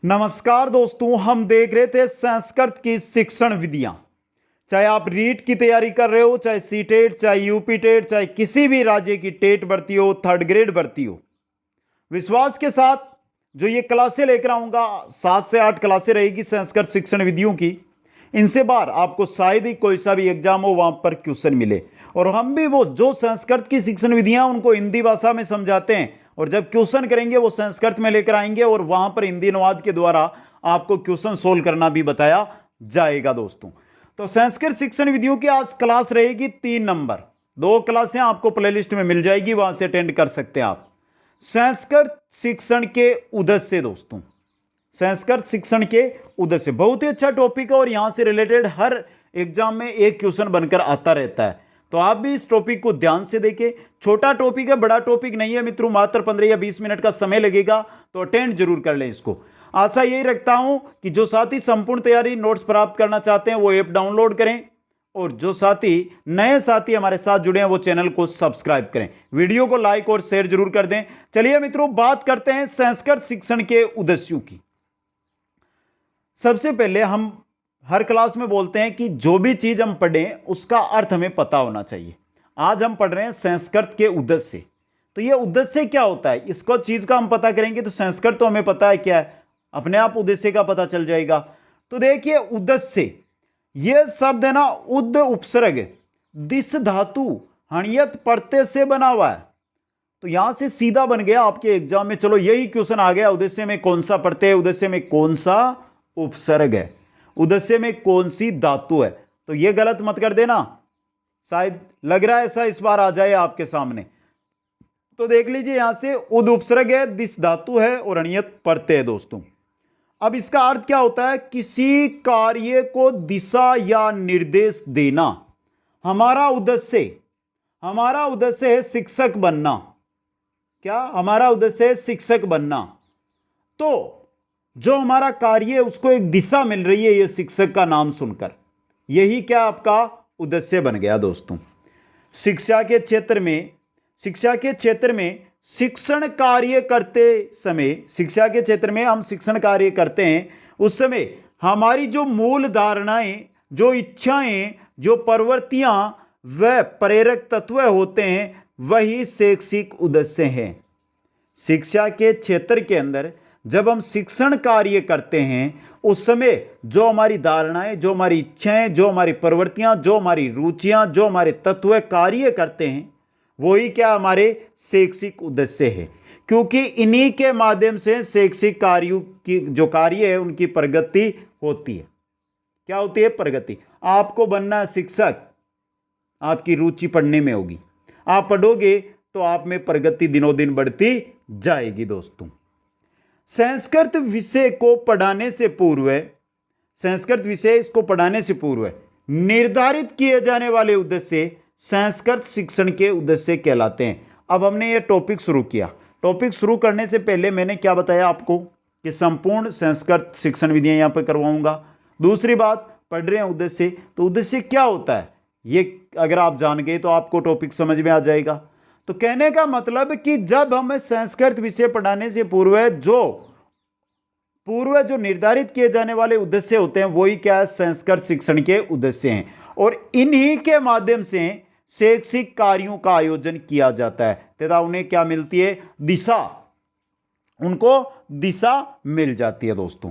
नमस्कार दोस्तों, हम देख रहे थे संस्कृत की शिक्षण विधियां। चाहे आप रीट की तैयारी कर रहे हो, चाहे सीटेट, चाहे यूपी टेट, चाहे किसी भी राज्य की टेट भर्ती हो, थर्ड ग्रेड भर्ती हो, विश्वास के साथ जो ये क्लासें लेकर आऊंगा, 7 से 8 क्लासें रहेगी संस्कृत शिक्षण विधियों की। इनसे बाहर आपको शायद ही कोई सा भी एग्जाम हो वहां पर क्वेश्चन मिले। और हम भी वो जो संस्कृत की शिक्षण विधियां उनको हिंदी भाषा में समझाते हैं, और जब क्वेश्चन करेंगे वो संस्कृत में लेकर आएंगे और वहां पर हिंदी अनुवाद के द्वारा आपको क्वेश्चन सोल्व करना भी बताया जाएगा दोस्तों। तो संस्कृत शिक्षण विधियों की आज क्लास रहेगी 3 नंबर। 2 क्लासें आपको प्लेलिस्ट में मिल जाएगी, वहां से अटेंड कर सकते हैं आप। संस्कृत शिक्षण के उद्देश्य दोस्तों, संस्कृत शिक्षण के उद्देश्य बहुत ही अच्छा टॉपिक है और यहां से रिलेटेड हर एग्जाम में एक क्वेश्चन बनकर आता रहता है। तो आप भी इस टॉपिक को ध्यान से देखें। छोटा टॉपिक है, बड़ा टॉपिक नहीं है मित्रों, मात्र 15 या 20 मिनट का समय लगेगा, तो अटेंड जरूर कर लें इसको। आशा यही रखता हूं कि जो साथी संपूर्ण तैयारी नोट्स प्राप्त करना चाहते हैं वो ऐप डाउनलोड करें, और जो साथी नए साथी हमारे साथ जुड़े हैं वो चैनल को सब्सक्राइब करें, वीडियो को लाइक और शेयर जरूर कर दें। चलिए मित्रों, बात करते हैं संस्कृत शिक्षण के उद्देश्यों की। सबसे पहले हम हर क्लास में बोलते हैं कि जो भी चीज हम पढ़ें उसका अर्थ हमें पता होना चाहिए। आज हम पढ़ रहे हैं संस्कृत के उद्देश्य। तो ये उद्देश्य क्या होता है, इसको चीज का हम पता करेंगे तो संस्कृत तो हमें पता है क्या है, अपने आप उद्देश्य का पता चल जाएगा। तो देखिए, उद्देश्य ये शब्द है ना, उद उपसर्ग दिस धातु हणियत प्रत्यय से बना हुआ है। तो यहां से सीधा बन गया आपके एग्जाम में, चलो यही क्वेश्चन आ गया, उद्देश्य में कौन सा प्रत्यय, उद्देश्य में कौन सा उपसर्ग है, उद्देश्य में कौन सी धातु है। तो यह गलत मत कर देना, शायद लग रहा है ऐसा इस बार आ जाए आपके सामने। तो देख लीजिए, यहां से उद उपसर्ग है, दिस धातु है और अणियत प्रत्यय है दोस्तों। अब इसका अर्थ क्या होता है, किसी कार्य को दिशा या निर्देश देना। हमारा उद्देश्य है शिक्षक बनना। क्या हमारा उद्देश्य है शिक्षक बनना। तो जो हमारा कार्य है उसको एक दिशा मिल रही है ये शिक्षक का नाम सुनकर, यही क्या आपका उद्देश्य बन गया दोस्तों। शिक्षा के क्षेत्र में शिक्षण कार्य करते समय, शिक्षा के क्षेत्र में हम शिक्षण कार्य करते हैं उस समय हमारी जो मूल धारणाएं, जो इच्छाएं, जो प्रवृत्तियां व प्रेरक तत्व होते हैं वही शैक्षिक उद्देश्य हैं। शिक्षा के क्षेत्र के अंदर जब हम शिक्षण कार्य करते हैं उस समय जो हमारी धारणाएं, जो हमारी इच्छाएं, जो हमारी प्रवृत्तियां, जो हमारी रुचियां, जो हमारे तत्व कार्य करते हैं वही क्या हमारे शैक्षिक उद्देश्य है, क्योंकि इन्हीं के माध्यम से शैक्षिक कार्यों की जो कार्य है उनकी प्रगति होती है। क्या होती है? प्रगति। आपको बनना है शिक्षक, आपकी रुचि पढ़ने में होगी, आप पढ़ोगे तो आप में प्रगति दिनों दिन बढ़ती जाएगी दोस्तों। संस्कृत विषय को पढ़ाने से पूर्व निर्धारित किए जाने वाले उद्देश्य संस्कृत शिक्षण के उद्देश्य कहलाते हैं। अब हमने ये टॉपिक शुरू किया। टॉपिक शुरू करने से पहले मैंने क्या बताया आपको कि संपूर्ण संस्कृत शिक्षण विधियां यहां पर करवाऊंगा। दूसरी बात, पढ़ रहे हैं उद्देश्य, तो उद्देश्य क्या होता है ये अगर आप जान गए तो आपको टॉपिक समझ में आ जाएगा। तो कहने का मतलब कि जब हमें संस्कृत विषय पढ़ाने से पूर्व जो निर्धारित किए जाने वाले उद्देश्य होते हैं वही क्या है, संस्कृत शिक्षण के उद्देश्य हैं, और इन्हीं के माध्यम से शैक्षिक कार्यों का आयोजन किया जाता है तथा उन्हें क्या मिलती है, दिशा, उनको दिशा मिल जाती है दोस्तों।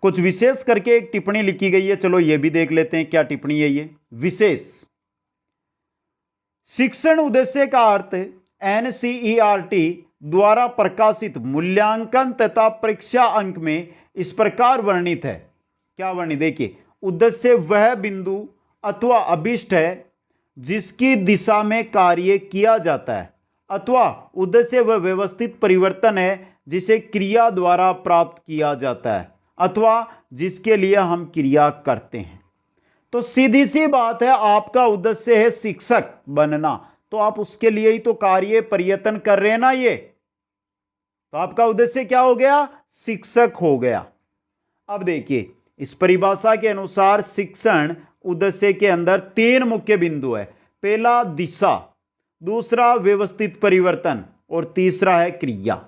कुछ विशेष करके एक टिप्पणी लिखी गई है, चलो ये भी देख लेते हैं क्या टिप्पणी है ये। विशेष शिक्षण उद्देश्य का अर्थ एनसीईआरटी द्वारा प्रकाशित मूल्यांकन तथा परीक्षा अंक में इस प्रकार वर्णित है। क्या वर्णित, देखिए, उद्देश्य वह बिंदु अथवा अभिष्ट है जिसकी दिशा में कार्य किया जाता है, अथवा उद्देश्य वह व्यवस्थित परिवर्तन है जिसे क्रिया द्वारा प्राप्त किया जाता है, अथवा जिसके लिए हम क्रिया करते हैं। तो सीधी सी बात है, आपका उद्देश्य है शिक्षक बनना, तो आप उसके लिए ही तो कार्य प्रयत्न कर रहे हैं ना, ये तो आपका उद्देश्य क्या हो गया, शिक्षक हो गया। अब देखिए, इस परिभाषा के अनुसार शिक्षण उद्देश्य के अंदर 3 मुख्य बिंदु है। पहला दिशा, दूसरा व्यवस्थित परिवर्तन और तीसरा है क्रिया।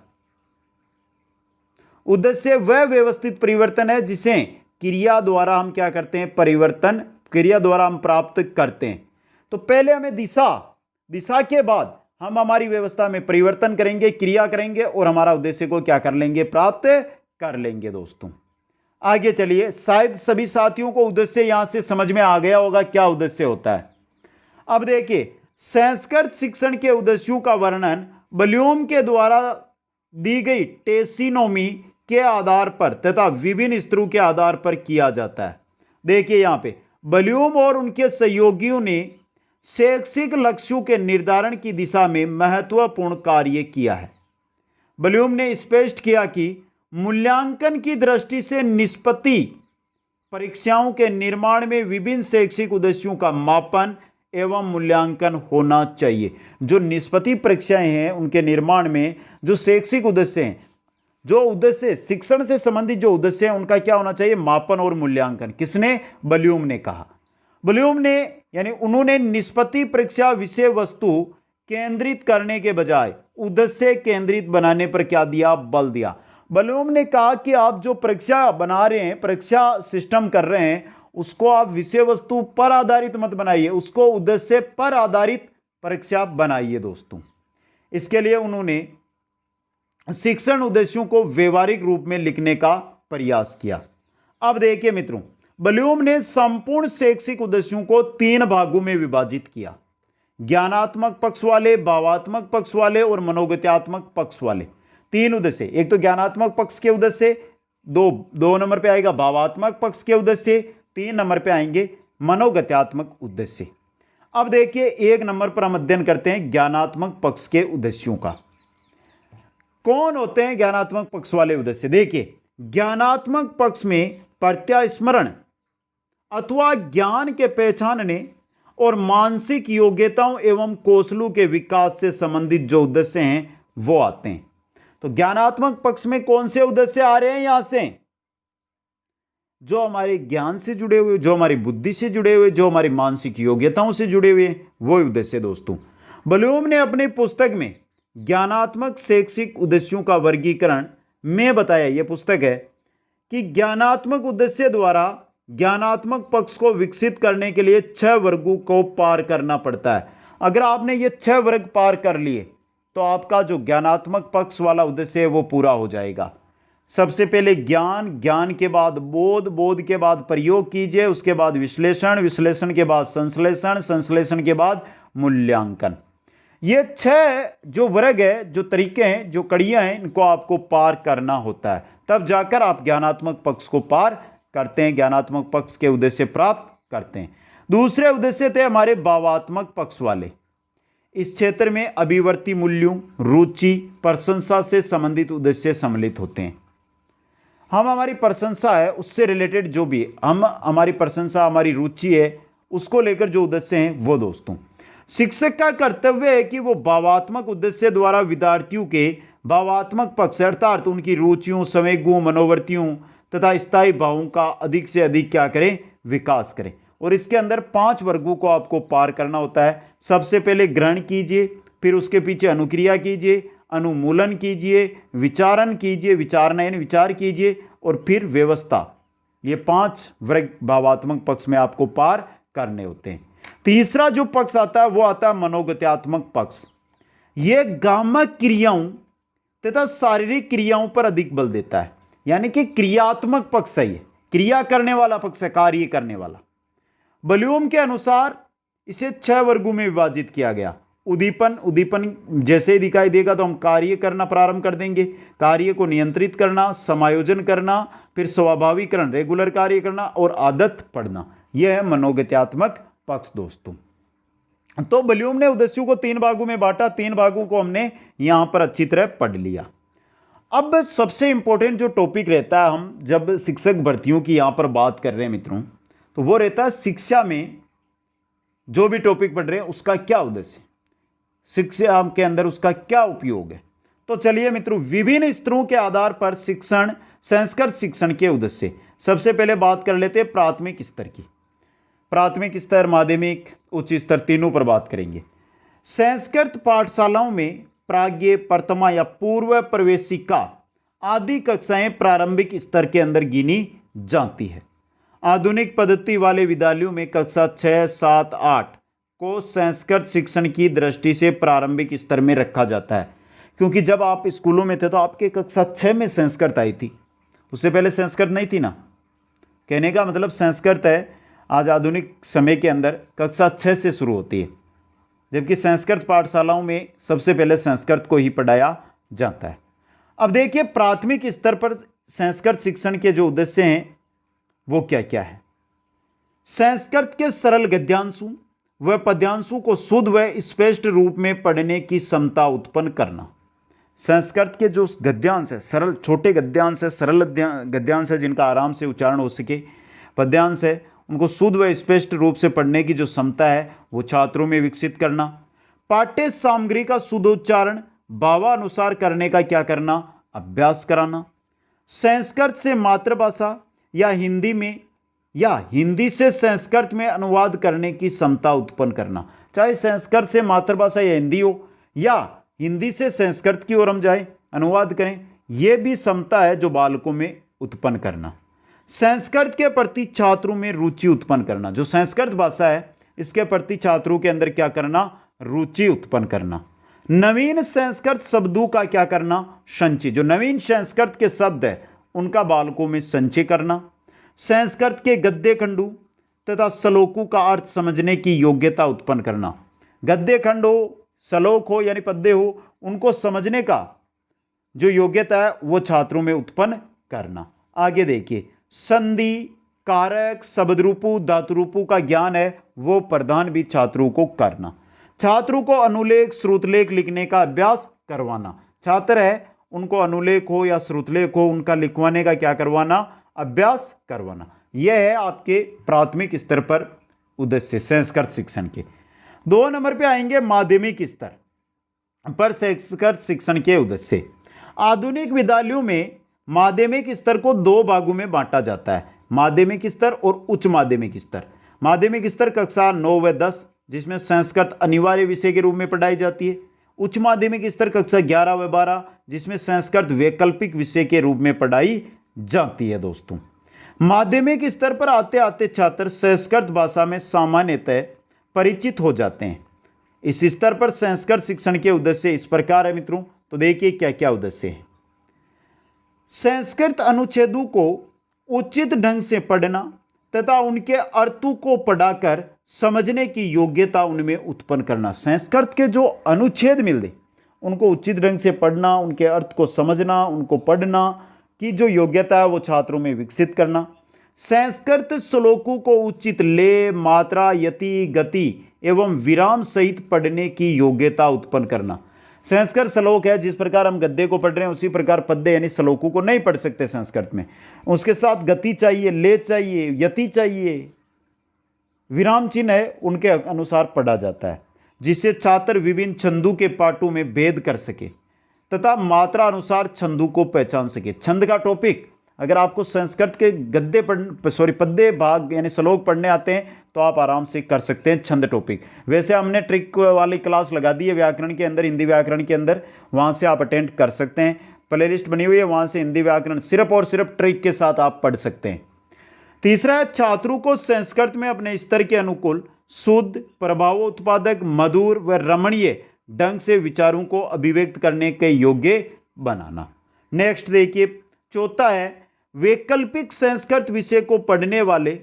उद्देश्य वह व्यवस्थित परिवर्तन है जिसे क्रिया द्वारा हम क्या करते हैं, परिवर्तन क्रिया द्वारा हम प्राप्त करते हैं। तो पहले हमें दिशा के बाद हम हमारी व्यवस्था में परिवर्तन करेंगे, क्रिया करेंगे और हमारा उद्देश्य को क्या कर लेंगे, प्राप्त कर लेंगे। दोस्तों आगे चलिए, शायद सभी साथियों को उद्देश्य यहां से समझ में आ गया होगा क्या उद्देश्य होता है। अब देखिए, संस्कृत शिक्षण के उद्देश्यों का वर्णन ब्लूम के द्वारा दी गई टेक्सोनोमी के आधार पर तथा विभिन्न स्तरों के आधार पर किया जाता है। देखिए यहां पे ब्लूम और उनके सहयोगियों ने शैक्षिक लक्ष्यों के निर्धारण की दिशा में महत्वपूर्ण कार्य किया है। ब्लूम ने स्पष्ट किया कि मूल्यांकन की दृष्टि से निष्पत्ति परीक्षाओं के निर्माण में विभिन्न शैक्षिक उद्देश्यों का मापन एवं मूल्यांकन होना चाहिए। जो निष्पत्ति परीक्षाएं हैं उनके निर्माण में जो शैक्षिक उद्देश्य हैं, जो उद्देश्य शिक्षण से संबंधित जो उद्देश्य हैं, उनका क्या होना चाहिए, मापन और मूल्यांकन। किसने, ब्लूम ने कहा। ब्लूम ने यानी उन्होंने निष्पत्ति परीक्षा विषय वस्तु केंद्रित करने के बजाय उद्देश्य केंद्रित बनाने पर क्या दिया, बल दिया। ब्लूम ने कहा कि आप जो परीक्षा बना रहे हैं, परीक्षा सिस्टम कर रहे हैं, उसको आप विषय वस्तु पर आधारित मत बनाइए, उसको उद्देश्य पर आधारित परीक्षा बनाइए। दोस्तों इसके लिए उन्होंने शिक्षण उद्देश्यों को व्यवहारिक रूप में लिखने का प्रयास किया। अब देखिए मित्रों, ब्लूम ने संपूर्ण शैक्षिक उद्देश्यों को 3 भागों में विभाजित किया, ज्ञानात्मक पक्ष वाले, भावात्मक पक्ष वाले और मनोगत्यात्मक पक्ष वाले। 3 उद्देश्य, एक तो ज्ञानात्मक पक्ष के उद्देश्य, दो नंबर पे आएगा भावात्मक पक्ष के उद्देश्य, 3 नंबर पे आएंगे मनोगत्यात्मक उद्देश्य। अब देखिए 1 नंबर पर हम अध्ययन करते हैं ज्ञानात्मक पक्ष के उद्देश्यों का। कौन होते हैं ज्ञानात्मक पक्ष वाले उद्देश्य? देखिए, ज्ञानात्मक पक्ष में प्रत्यास्मरण अथवा ज्ञान के पहचानने और मानसिक योग्यताओं एवं कौशलों के विकास से संबंधित जो उद्देश्य हैं वो आते हैं। तो ज्ञानात्मक पक्ष में कौन से उद्देश्य आ रहे हैं? यहां से जो हमारे ज्ञान से जुड़े हुए, जो हमारी बुद्धि से जुड़े हुए, जो हमारी मानसिक योग्यताओं से जुड़े हुए, वो उद्देश्य। दोस्तों ब्लूम ने अपनी पुस्तक में ज्ञानात्मक शैक्षिक उद्देश्यों का वर्गीकरण में बताया, यह पुस्तक है, कि ज्ञानात्मक उद्देश्य द्वारा ज्ञानात्मक पक्ष को विकसित करने के लिए 6 वर्गों को पार करना पड़ता है। अगर आपने ये 6 वर्ग पार कर लिए तो आपका जो ज्ञानात्मक पक्ष वाला उद्देश्य है वो पूरा हो जाएगा। सबसे पहले ज्ञान, ज्ञान के बाद बोध, बोध के बाद प्रयोग कीजिए, उसके बाद विश्लेषण, विश्लेषण के बाद संश्लेषण, संश्लेषण के बाद मूल्यांकन। ये 6 जो वर्ग है, जो तरीके हैं, जो कड़ियां हैं, इनको आपको पार करना होता है, तब जाकर आप ज्ञानात्मक पक्ष को पार करते हैं, ज्ञानात्मक पक्ष के उद्देश्य प्राप्त करते हैं। दूसरे उद्देश्य थे हमारे भावात्मक पक्ष वाले। इस क्षेत्र में अभिवर्ती मूल्यों, रुचि, प्रशंसा से संबंधित उद्देश्य सम्मिलित होते हैं। हम हमारी प्रशंसा है उससे रिलेटेड जो भी हमारी प्रशंसा, हमारी रुचि है, उसको लेकर जो उद्देश्य हैं वो। दोस्तों शिक्षक का कर्तव्य है कि वो भावात्मक उद्देश्य द्वारा विद्यार्थियों के भावात्मक पक्ष अर्थात उनकी रुचियों, संवेगों, मनोवृत्तियों तथा स्थायी भावों का अधिक से अधिक क्या करें, विकास करें। और इसके अंदर 5 वर्गों को आपको पार करना होता है। सबसे पहले ग्रहण कीजिए, फिर उसके पीछे अनुक्रिया कीजिए, अनुमूलन कीजिए, विचारण कीजिए, विचारना यानी विचार कीजिए, और फिर व्यवस्था। ये 5 वर्ग भावात्मक पक्ष में आपको पार करने होते हैं। तीसरा जो पक्ष आता है वो आता है मनोगत्यात्मक पक्ष। ये गामक क्रियाओं तथा शारीरिक क्रियाओं पर अधिक बल देता है, यानी कि क्रियात्मक पक्ष है, ये क्रिया करने वाला पक्ष है, कार्य करने वाला। ब्लूम के अनुसार इसे 6 वर्गों में विभाजित किया गया। उद्दीपन, उद्दीपन जैसे ही दिखाई देगा तो हम कार्य करना प्रारंभ कर देंगे, कार्य को नियंत्रित करना, समायोजन करना, फिर स्वाभाविकरण रेगुलर कार्य करना, और आदत पड़ना। यह है मनोगत्यात्मक पक्ष। दोस्तों तो ब्लूम ने उद्देश्यों को 3 भागों में बांटा, 3 भागों को हमने यहां पर अच्छी तरह पढ़ लिया। अब सबसे इंपॉर्टेंट जो टॉपिक रहता है, हम जब शिक्षक भर्तियों की यहां पर बात कर रहे हैं मित्रों, तो वो रहता है शिक्षा में जो भी टॉपिक पढ़ रहे हैं उसका क्या उद्देश्य, शिक्षा के अंदर उसका क्या उपयोग है। तो चलिए मित्रों, विभिन्न स्तरों के आधार पर शिक्षण, संस्कृत शिक्षण के उद्देश्य। सबसे पहले बात कर लेते हैं प्राथमिक स्तर की। प्राथमिक स्तर, माध्यमिक, उच्च स्तर, तीनों पर बात करेंगे। संस्कृत पाठशालाओं में प्राज्ञ, प्रथमा या पूर्व प्रवेशिका आदि कक्षाएं प्रारंभिक स्तर के अंदर गिनी जाती है। आधुनिक पद्धति वाले विद्यालयों में कक्षा 6, 7, 8 को संस्कृत शिक्षण की दृष्टि से प्रारंभिक स्तर में रखा जाता है, क्योंकि जब आप स्कूलों में थे तो आपके कक्षा 6 में संस्कृत आई थी, उससे पहले संस्कृत नहीं थी ना। कहने का मतलब संस्कृत है आज आधुनिक समय के अंदर कक्षा 6 से शुरू होती है, जबकि संस्कृत पाठशालाओं में सबसे पहले संस्कृत को ही पढ़ाया जाता है। अब देखिए प्राथमिक स्तर पर संस्कृत शिक्षण के जो उद्देश्य हैं वो क्या क्या है। संस्कृत के सरल गद्यांशों व पद्यांशों को शुद्ध व स्पष्ट रूप में पढ़ने की क्षमता उत्पन्न करना। संस्कृत के जो गद्यांश है, सरल छोटे गद्यांश है, सरल गद्यांश है जिनका आराम से उच्चारण हो सके, पद्यांश है उनको शुद्ध व स्पष्ट रूप से पढ़ने की जो क्षमता है वो छात्रों में विकसित करना। पाठ्य सामग्री का शुद्ध उच्चारण भावानुसार करने का क्या करना, अभ्यास कराना। संस्कृत से मातृभाषा या हिंदी में या हिंदी से संस्कृत में अनुवाद करने की क्षमता उत्पन्न करना। चाहे संस्कृत से मातृभाषा या हिंदी हो या हिंदी से संस्कृत की ओर हम जाए अनुवाद करें, यह भी क्षमता है जो बालकों में उत्पन्न करना। संस्कृत के प्रति छात्रों में रुचि उत्पन्न करना। जो संस्कृत भाषा है इसके प्रति छात्रों के अंदर क्या करना, रुचि उत्पन्न करना। नवीन संस्कृत शब्दों का क्या करना, संचय। जो नवीन संस्कृत के शब्द है उनका बालकों में संचय करना। संस्कृत के गद्य खंडों तथा श्लोकों का अर्थ समझने की योग्यता उत्पन्न करना। गद्य खंड हो, श्लोक हो यानी पद्य हो, उनको समझने का जो योग्यता है वो छात्रों में उत्पन्न करना। आगे देखिए, संधि, कारक, शब्द रूपों, धातु रूपों का ज्ञान है वो प्रदान भी छात्रों को करना। छात्रों को अनुलेख, श्रुतलेख लिखने का अभ्यास करवाना। छात्र है उनको अनुलेख हो या श्रुतलेख हो उनका लिखवाने का क्या करवाना, अभ्यास करवाना। यह है आपके प्राथमिक स्तर पर उद्देश्य संस्कृत शिक्षण के। 2 नंबर पे आएंगे माध्यमिक स्तर पर संस्कृत शिक्षण के उद्देश्य। आधुनिक विद्यालयों में माध्यमिक स्तर को 2 भागों में बांटा जाता है, माध्यमिक स्तर और उच्च माध्यमिक स्तर। माध्यमिक स्तर कक्षा 9 व 10 जिसमें संस्कृत अनिवार्य विषय के रूप में पढ़ाई जाती है। उच्च माध्यमिक स्तर कक्षा 11 व 12 जिसमें संस्कृत वैकल्पिक विषय के रूप में पढ़ाई जाती है। दोस्तों, माध्यमिक स्तर पर आते आते छात्र संस्कृत भाषा में सामान्यतः परिचित हो जाते हैं। इस स्तर पर संस्कृत शिक्षण के उद्देश्य इस प्रकार है मित्रों। तो देखिए क्या क्या उद्देश्य है। संस्कृत अनुच्छेदों को उचित ढंग से पढ़ना तथा उनके अर्थों को पढ़ाकर समझने की योग्यता उनमें उत्पन्न करना। संस्कृत के जो अनुच्छेद मिलते उनको उचित ढंग से पढ़ना, उनके अर्थ को समझना, उनको पढ़ना की जो योग्यता है वो छात्रों में विकसित करना। संस्कृत श्लोकों को उचित लय, मात्रा, यति, गति एवं विराम सहित पढ़ने की योग्यता उत्पन्न करना। संस्कृत श्लोक है, जिस प्रकार हम गद्य को पढ़ रहे हैं उसी प्रकार पद्य यानी श्लोकों को नहीं पढ़ सकते संस्कृत में। उसके साथ गति चाहिए, लय चाहिए, यति चाहिए, विराम चिन्ह है उनके अनुसार पढ़ा जाता है, जिससे छात्र विभिन्न छंदों के पाठों में भेद कर सके तथा मात्रा अनुसार छंदों को पहचान सके। छंद का टॉपिक अगर आपको संस्कृत के पद्य भाग यानी श्लोक पढ़ने आते हैं तो आप आराम से कर सकते हैं छंद टॉपिक। वैसे हमने ट्रिक वाली क्लास लगा दी है व्याकरण के अंदर, हिंदी व्याकरण के अंदर, वहाँ से आप अटेंड कर सकते हैं। प्लेलिस्ट बनी हुई है, वहाँ से हिंदी व्याकरण सिर्फ और सिर्फ ट्रिक के साथ आप पढ़ सकते हैं। तीसरा है छात्रों को संस्कृत में अपने स्तर के अनुकूल शुद्ध, प्रभावोत्पादक, मधुर व रमणीय ढंग से विचारों को अभिव्यक्त करने के योग्य बनाना। नेक्स्ट देखिए, चौथा है वैकल्पिक संस्कृत विषय को पढ़ने वाले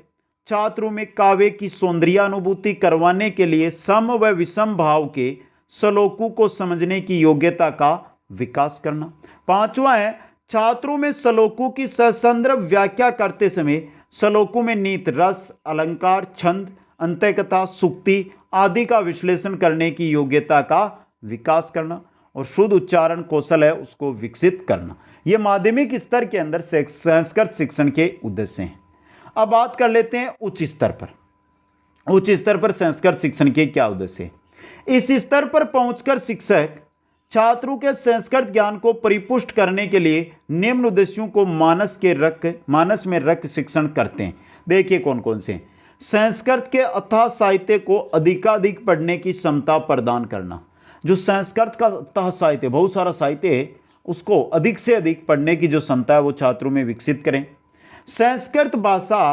छात्रों में काव्य की सौंदर्यानुभूति करवाने के लिए सम व विषम भाव के श्लोकों को समझने की योग्यता का विकास करना। पांचवा है छात्रों में श्लोकों की ससंदर्भ व्याख्या करते समय श्लोकों में नीत, रस, अलंकार, छंद, अंतःकथा, सूक्ति आदि का विश्लेषण करने की योग्यता का विकास करना और शुद्ध उच्चारण कौशल है उसको विकसित करना। ये माध्यमिक स्तर के अंदर संस्कृत शिक्षण के उद्देश्य हैं। अब बात कर लेते हैं उच्च स्तर पर। उच्च स्तर पर संस्कृत शिक्षण के क्या उद्देश्य है। इस स्तर पर पहुंचकर शिक्षक छात्रों के संस्कृत ज्ञान को परिपुष्ट करने के लिए निम्न उद्देश्यों को मानस में रख शिक्षण करते हैं। देखिए कौन कौन से। संस्कृत के अथाह साहित्य को अधिकाधिक पढ़ने की क्षमता प्रदान करना। जो संस्कृत का अथाह साहित्य, बहुत सारा साहित्य है उसको अधिक से अधिक पढ़ने की जो क्षमता है वो छात्रों में विकसित करें। संस्कृत भाषा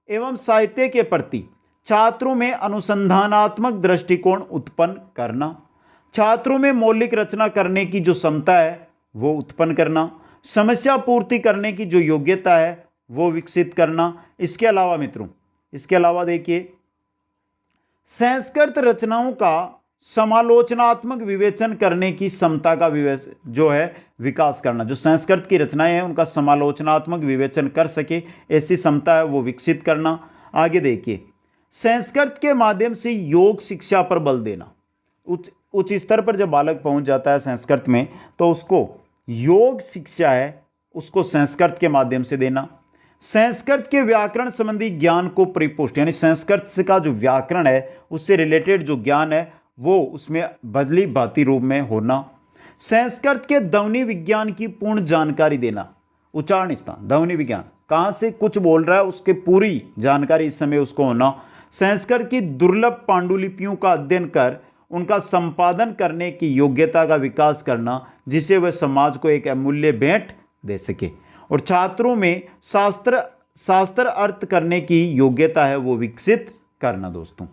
एवं साहित्य के प्रति छात्रों में अनुसंधानात्मक दृष्टिकोण उत्पन्न करना, छात्रों में मौलिक रचना करने की जो क्षमता है वो उत्पन्न करना, समस्या पूर्ति करने की जो योग्यता है वो विकसित करना। इसके अलावा मित्रों, इसके अलावा देखिए, संस्कृत रचनाओं का समालोचनात्मक विवेचन करने की क्षमता का जो है विकास करना। जो संस्कृत की रचनाएं हैं उनका समालोचनात्मक विवेचन कर सके, ऐसी क्षमता है वो विकसित करना। आगे देखिए, संस्कृत के माध्यम से योग शिक्षा पर बल देना। उच्च स्तर पर जब बालक पहुंच जाता है संस्कृत में तो उसको योग शिक्षा है उसको संस्कृत के माध्यम से देना। संस्कृत के व्याकरण संबंधी ज्ञान को परिपुष्ट, यानी संस्कृत का जो व्याकरण है उससे रिलेटेड जो ज्ञान है वो उसमें भली भांति रूप में होना। संस्कृत के ध्वनि विज्ञान की पूर्ण जानकारी देना, उच्चारण स्थान ध्वनि विज्ञान कहाँ से कुछ बोल रहा है उसके पूरी जानकारी इस समय उसको होना। संस्कृत की दुर्लभ पांडुलिपियों का अध्ययन कर उनका संपादन करने की योग्यता का विकास करना, जिसे वह समाज को एक अमूल्य भेंट दे सके। और छात्रों में शास्त्र अर्थ करने की योग्यता है वो विकसित करना। दोस्तों,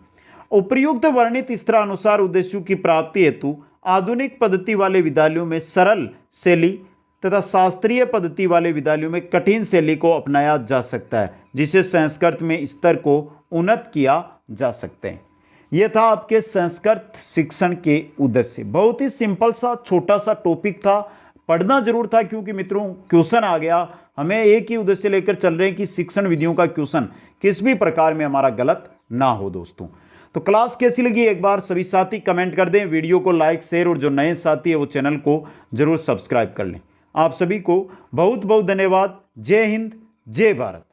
उपर्युक्त वर्णित स्तरानुसार उद्देश्यों की प्राप्ति हेतु आधुनिक पद्धति वाले विद्यालयों में सरल शैली तथा शास्त्रीय पद्धति वाले विद्यालयों में कठिन शैली को अपनाया जा सकता है, जिसे संस्कृत में स्तर को उन्नत किया जा सकते हैं। यह था आपके संस्कृत शिक्षण के उद्देश्य। बहुत ही सिंपल सा छोटा सा टॉपिक था, पढ़ना जरूर था क्योंकि मित्रों क्वेश्चन आ गया। हमें एक ही उद्देश्य लेकर चल रहे हैं कि शिक्षण विधियों का क्वेश्चन किस भी प्रकार में हमारा गलत ना हो। दोस्तों, तो क्लास कैसी लगी एक बार सभी साथी कमेंट कर दें, वीडियो को लाइक शेयर और जो नए साथी है वो चैनल को जरूर सब्सक्राइब कर लें। आप सभी को बहुत बहुत धन्यवाद। जय हिंद, जय भारत।